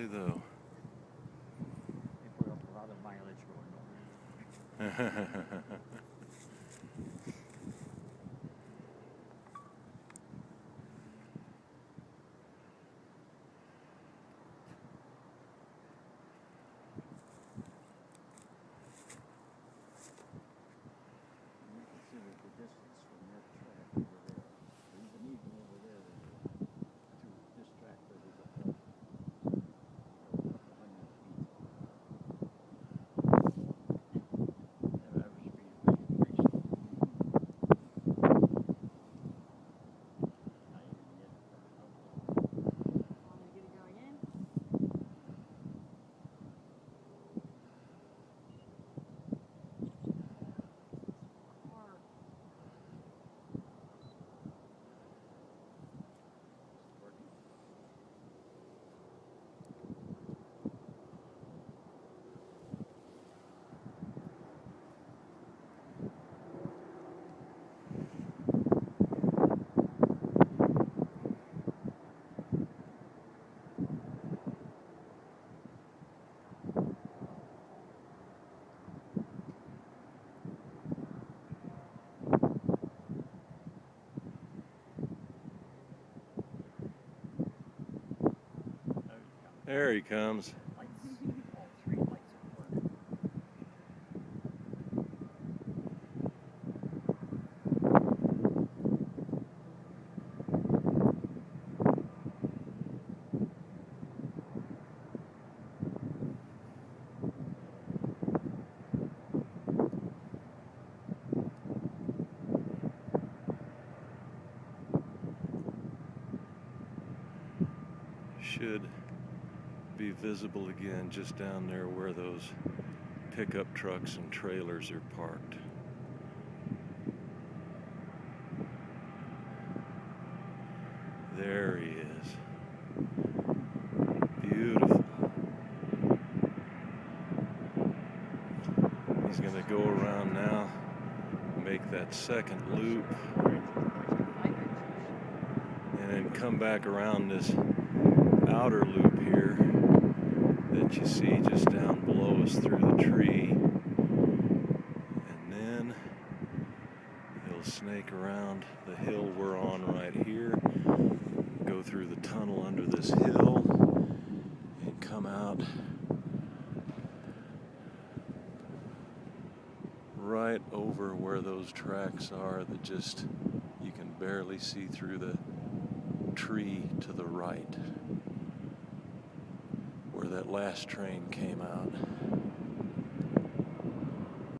they, though? They put up a lot of mileage going over there. Consider the distance from that track over there. Even over there, to this track, there was a couple hundred feet. And average speed pretty slow. I didn't get it. Want me to get it going in? There he comes. Lights. All three lights are working. Should be visible again just down there where those pickup trucks and trailers are parked. There he is. Beautiful. He's going to go around now, make that second loop, and then come back around this outer loop here that you see just down below us through the tree, and then he'll snake around the hill we're on right here, go through the tunnel under this hill, and come out right over where those tracks are that just you can barely see through the tree to the right, where that last train came out.